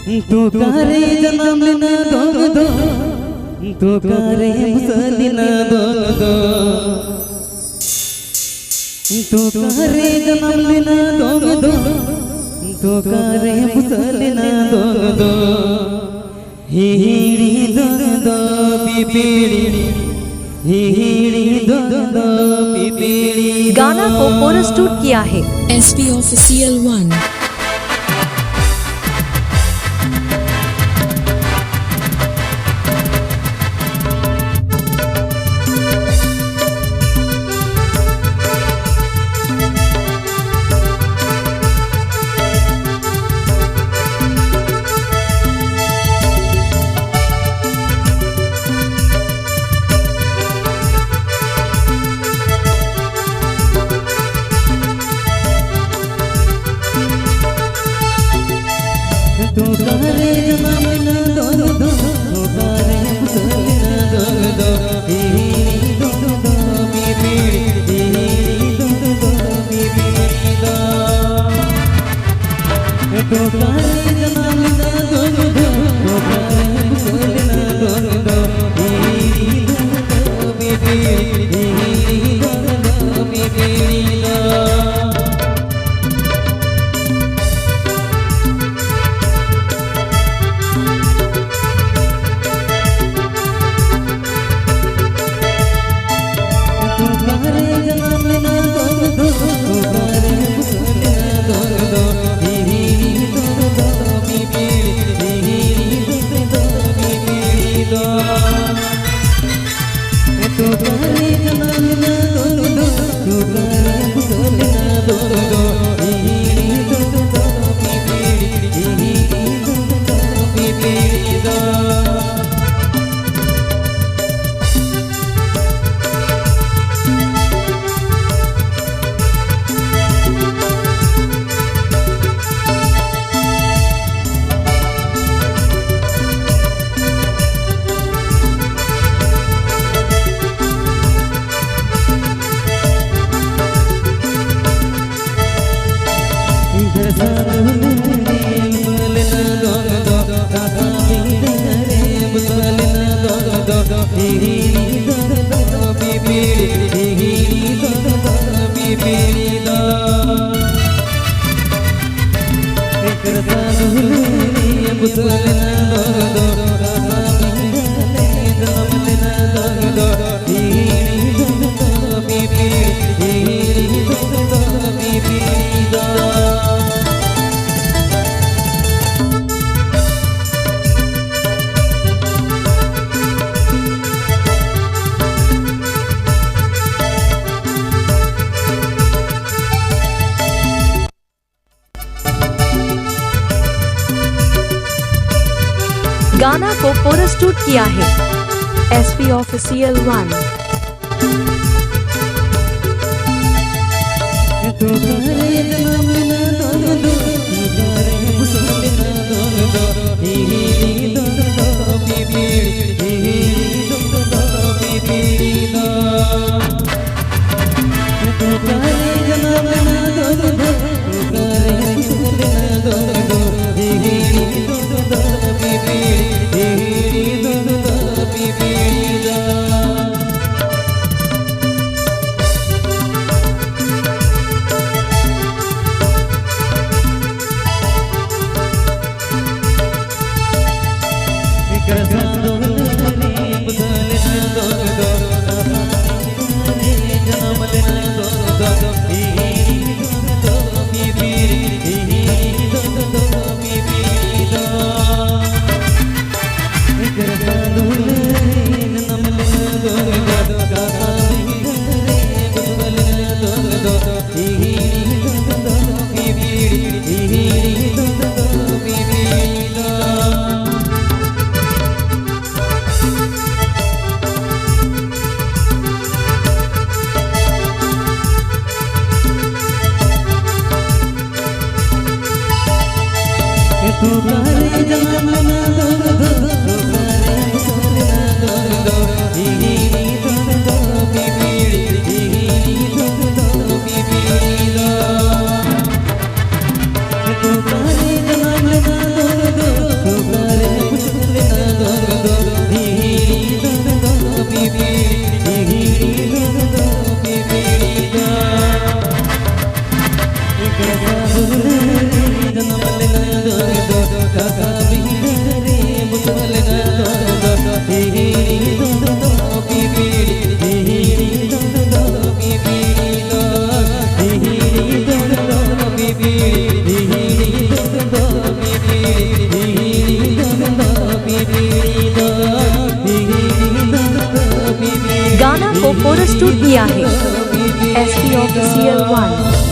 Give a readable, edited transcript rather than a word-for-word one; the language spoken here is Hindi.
तू करे जन्म लेना दोग दो, तू करे मुसलिना दोग दो, तू करे जन्म लेना दोग दो, तू करे मुसलिना दोग दो, हिड़ी दोग दो पिपीड़ी, हिड़ी दोग दो पिपीड़ी। गाना को कोरस शूट किया है SP Official 1। तू करे जन्म लेना दोग दो, तू करे मुसलिना दोग दो, हिड़ी दोग दो पिपीड़ी, हिड़ी दोग दो पिपीड़ी दा। तू करे जन्म लेना दोग दो, तू करे मुसलिना दोग दो, हिड़ी दोग दो पिपीड़ी, हिड़ी दोग दो पिपीड़ी दा। गाना को कोरस शूट किया है SP Official 1। तू करे जन्म लेना दोग दो, तू करे मुसलिना दोग दो, हिड़ी दोग दो पिपीड़ी, हिड़ी दोग दो पिपीड़ी दा। तू करे जन्म लेना दोग दो, तू करे मुसलिना दोग दो, हिड़ी दोग दो पिपीड़ी, हिड़ी दोग दो पिपीड़ी दा। तू करे जन्म लेना दोग दो, तू करे मुसलिना दोग दो, हिड़ी दोग दो पिपीड़ी, हिड़ी दोग दो पिपीड़ी दा। तू करे जन्म लेना दोग दो, काका बिंदरे मुतल ना दो हिड़ी दो बीबीड़ी हिड़ी दो बीबीड़ी दो हिड़ी दो बीबीड़ी हिड़ी दो बीबीड़ी हिड़ी दो बीबीड़ी दो हिड़ी दो बीबीड़ी। गाना को प्रस्तुत किया है SP Official 1।